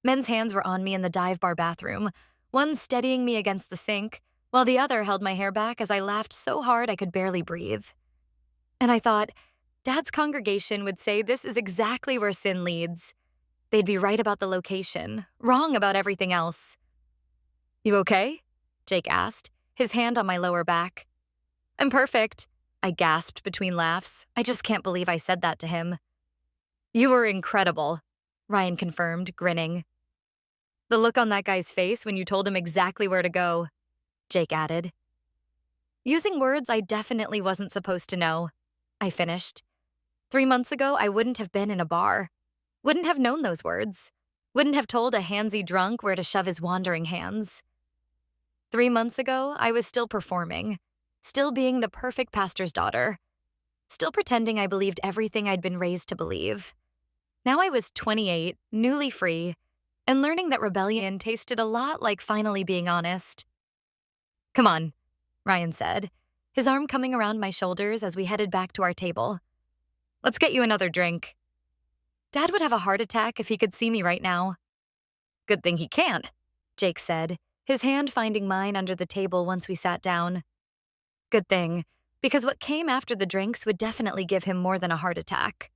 Men's hands were on me in the dive bar bathroom, one steadying me against the sink, while the other held my hair back as I laughed so hard I could barely breathe. And I thought, Dad's congregation would say this is exactly where sin leads. They'd be right about the location, wrong about everything else. "You okay?" Jake asked, his hand on my lower back. "I'm perfect," I gasped between laughs. I just can't believe I said that to him. "You were incredible," Ryan confirmed, grinning. "The look on that guy's face when you told him exactly where to go," Jake added. "Using words I definitely wasn't supposed to know," I finished. 3 months ago, I wouldn't have been in a bar. Wouldn't have known those words. Wouldn't have told a handsy drunk where to shove his wandering hands. 3 months ago, I was still performing, still being the perfect pastor's daughter, still pretending I believed everything I'd been raised to believe. Now I was 28, newly free, and learning that rebellion tasted a lot like finally being honest. "Come on," Ryan said, his arm coming around my shoulders as we headed back to our table. "Let's get you another drink." Dad would have a heart attack if he could see me right now. "Good thing he can't," Jake said, his hand finding mine under the table once we sat down. Good thing, because what came after the drinks would definitely give him more than a heart attack.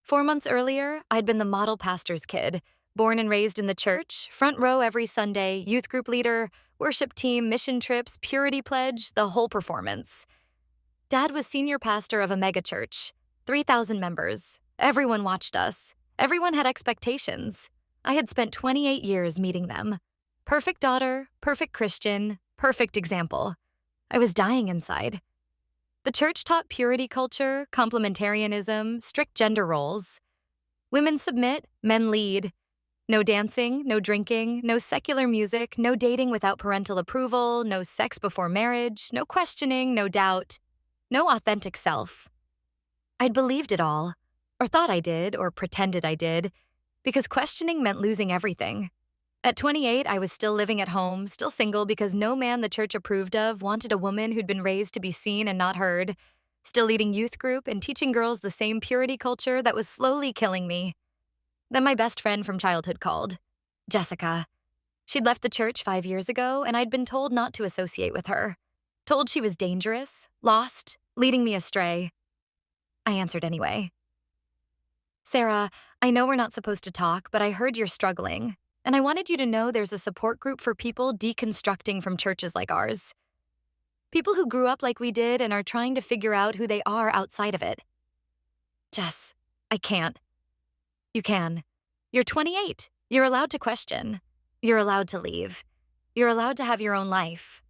4 months earlier, I'd been the model pastor's kid, born and raised in the church, front row every Sunday, youth group leader, worship team, mission trips, purity pledge, the whole performance. Dad was senior pastor of a megachurch, 3,000 members. Everyone watched us. Everyone had expectations. I had spent 28 years meeting them. Perfect daughter, perfect Christian, perfect example. I was dying inside. The church taught purity culture, complementarianism, strict gender roles. Women submit, men lead. No dancing, no drinking, no secular music, no dating without parental approval, no sex before marriage, no questioning, no doubt, no authentic self. I'd believed it all, or thought I did, or pretended I did, because questioning meant losing everything. At 28, I was still living at home, still single because no man the church approved of wanted a woman who'd been raised to be seen and not heard, still leading youth group and teaching girls the same purity culture that was slowly killing me. Then my best friend from childhood called, Jessica. She'd left the church 5 years ago, and I'd been told not to associate with her. Told she was dangerous, lost, leading me astray. I answered anyway. "Sarah, I know we're not supposed to talk, but I heard you're struggling. And I wanted you to know there's a support group for people deconstructing from churches like ours. People who grew up like we did and are trying to figure out who they are outside of it." "Jess, I can't." "You can. You're 28. You're allowed to question. You're allowed to leave. You're allowed to have your own life.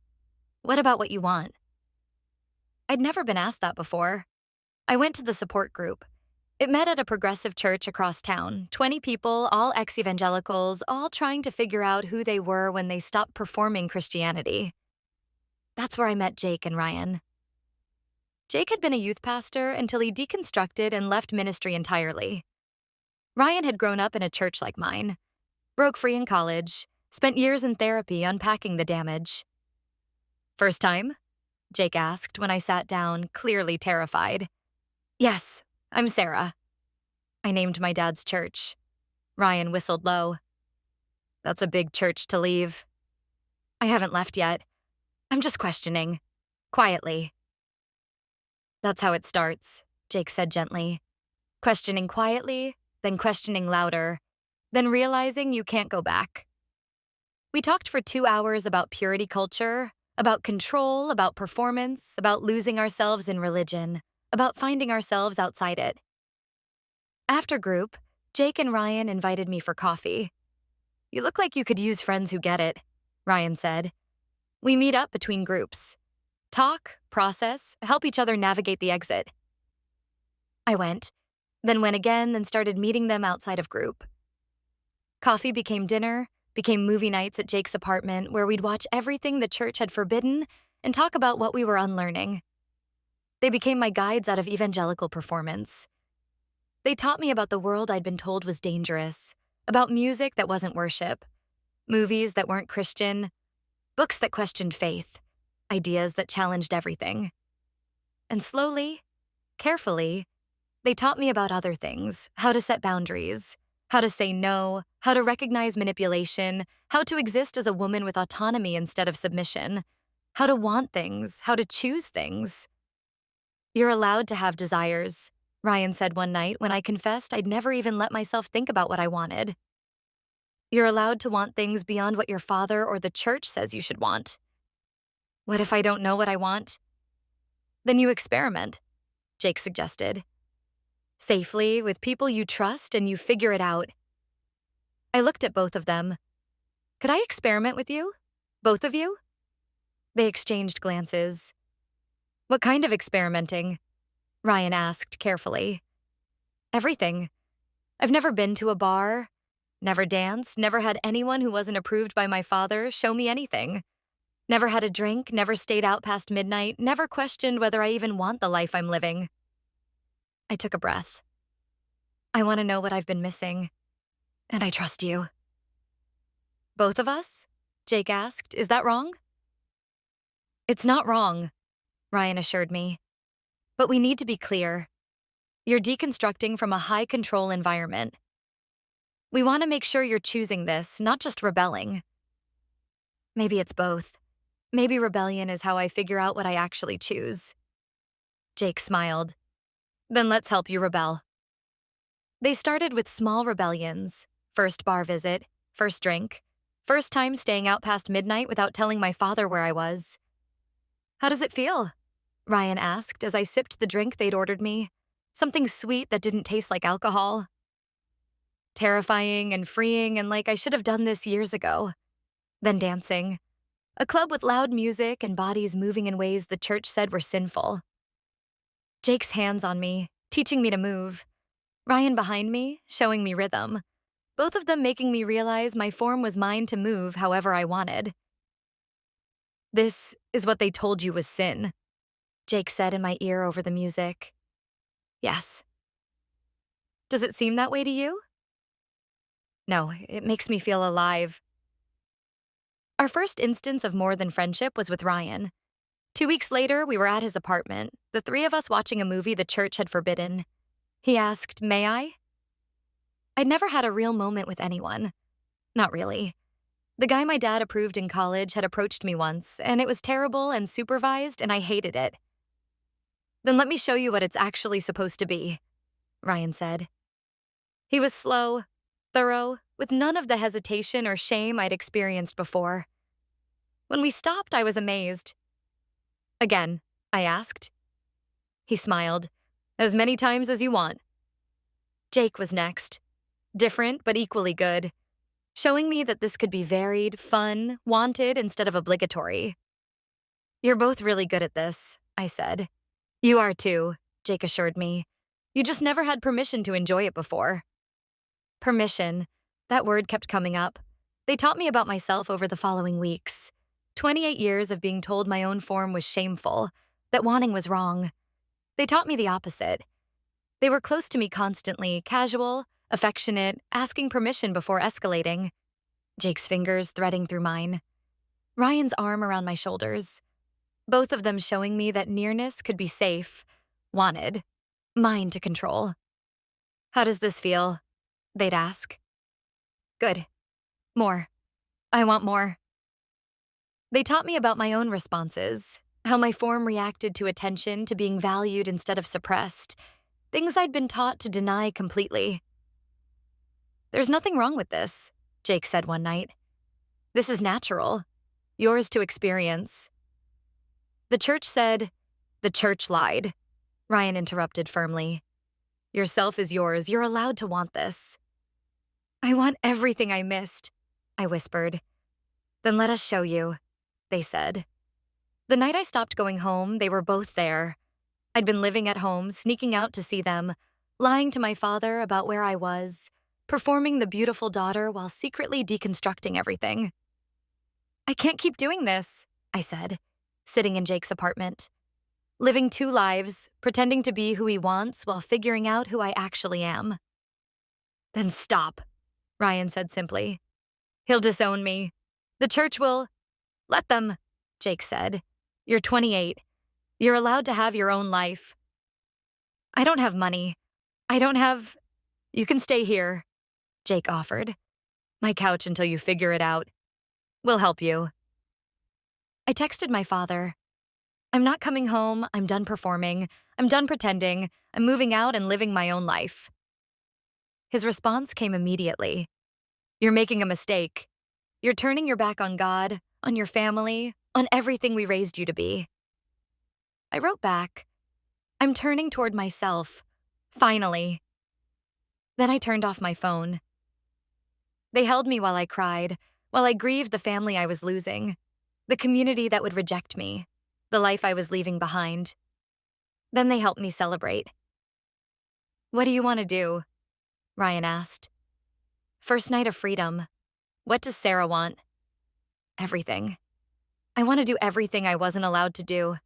What about what you want?" I'd never been asked that before. I went to the support group. It met at a progressive church across town, 20 people, all ex-evangelicals, all trying to figure out who they were when they stopped performing Christianity. That's where I met Jake and Ryan. Jake had been a youth pastor until he deconstructed and left ministry entirely. Ryan had grown up in a church like mine, broke free in college, spent years in therapy unpacking the damage. "First time?" Jake asked when I sat down, clearly terrified. "Yes. I'm Sarah." I named my dad's church. Ryan whistled low. "That's a big church to leave." "I haven't left yet. I'm just questioning. Quietly." "That's how it starts," Jake said gently. Questioning quietly, then questioning louder, then realizing you can't go back. We talked for 2 hours about purity culture, about control, about performance, about losing ourselves in religion, about finding ourselves outside it. After group, Jake and Ryan invited me for coffee. "You look like you could use friends who get it," Ryan said. "We meet up between groups. Talk, process, help each other navigate the exit." I went, then went again, then started meeting them outside of group. Coffee became dinner, became movie nights at Jake's apartment where we'd watch everything the church had forbidden and talk about what we were unlearning. They became my guides out of evangelical performance. They taught me about the world I'd been told was dangerous, about music that wasn't worship, movies that weren't Christian, books that questioned faith, ideas that challenged everything. And slowly, carefully, they taught me about other things, how to set boundaries, How to say no, how to recognize manipulation, how to exist as a woman with autonomy instead of submission, how to want things, how to choose things. You're allowed to have desires, Ryan said one night when I confessed I'd never even let myself think about what I wanted. You're allowed to want things beyond what your father or the church says you should want. What if I don't know what I want? Then you experiment, Jake suggested. Safely, with people you trust, and you figure it out. I looked at both of them. Could I experiment with you? Both of you? They exchanged glances. What kind of experimenting? Ryan asked carefully. Everything. I've never been to a bar, never danced, never had anyone who wasn't approved by my father show me anything. Never had a drink, never stayed out past midnight, never questioned whether I even want the life I'm living. I took a breath. I want to know what I've been missing. And I trust you. Both of us? Jake asked. Is that wrong? It's not wrong, Ryan assured me. But we need to be clear. You're deconstructing from a high-control environment. We want to make sure you're choosing this, not just rebelling. Maybe it's both. Maybe rebellion is how I figure out what I actually choose. Jake smiled. Then let's help you rebel. They started with small rebellions. First bar visit, first drink, first time staying out past midnight without telling my father where I was. How does it feel? Ryan asked as I sipped the drink they'd ordered me. Something sweet that didn't taste like alcohol. Terrifying and freeing and like I should have done this years ago. Then dancing. A club with loud music and bodies moving in ways the church said were sinful. Jake's hands on me, teaching me to move. Ryan behind me, showing me rhythm. Both of them making me realize my form was mine to move however I wanted. This is what they told you was sin, Jake said in my ear over the music. Yes. Does it seem that way to you? No, it makes me feel alive. Our first instance of more than friendship was with Ryan. 2 weeks later, we were at his apartment, the three of us watching a movie the church had forbidden. He asked, "May I?" I'd never had a real moment with anyone. Not really. The guy my dad approved in college had approached me once, and it was terrible and supervised, and I hated it. Then let me show you what it's actually supposed to be, Ryan said. He was slow, thorough, with none of the hesitation or shame I'd experienced before. When we stopped, I was amazed. Again, I asked. He smiled. As many times as you want. Jake was next. Different, but equally good. Showing me that this could be varied, fun, wanted instead of obligatory. You're both really good at this, I said. You are too, Jake assured me. You just never had permission to enjoy it before. Permission. That word kept coming up. They taught me about myself over the following weeks. 28 years of being told my own form was shameful, that wanting was wrong. They taught me the opposite. They were close to me constantly, casual, affectionate, asking permission before escalating. Jake's fingers threading through mine. Ryan's arm around my shoulders. Both of them showing me that nearness could be safe, wanted, mine to control. How does this feel? They'd ask. Good. More. I want more. They taught me about my own responses, how my form reacted to attention, to being valued instead of suppressed, things I'd been taught to deny completely. There's nothing wrong with this, Jake said one night. This is natural, yours to experience. The church said, the church lied, Ryan interrupted firmly. Yourself is yours, you're allowed to want this. I want everything I missed, I whispered. Then let us show you, they said. The night I stopped going home, they were both there. I'd been living at home, sneaking out to see them, lying to my father about where I was, performing the beautiful daughter while secretly deconstructing everything. I can't keep doing this, I said, sitting in Jake's apartment. Living two lives, pretending to be who he wants while figuring out who I actually am. Then stop, Ryan said simply. He'll disown me. The church will. Let them, Jake said. You're 28. You're allowed to have your own life. I don't have money. I don't have. You can stay here. Jake offered. My couch until you figure it out. We'll help you. I texted my father. I'm not coming home. I'm done performing. I'm done pretending. I'm moving out and living my own life. His response came immediately. You're making a mistake. You're turning your back on God, on your family, on everything we raised you to be. I wrote back, I'm turning toward myself. Finally. Then I turned off my phone. They held me while I cried, while I grieved the family I was losing, the community that would reject me, the life I was leaving behind. Then they helped me celebrate. What do you want to do? Ryan asked. First night of freedom. What does Sarah want? Everything. I want to do everything I wasn't allowed to do.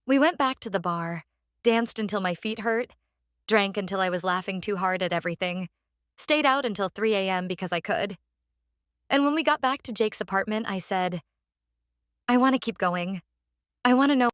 We went back to the bar, danced until my feet hurt, drank until I was laughing too hard at everything, stayed out until 3 a.m. because I could. And when we got back to Jake's apartment, I said, I want to keep going. I want to know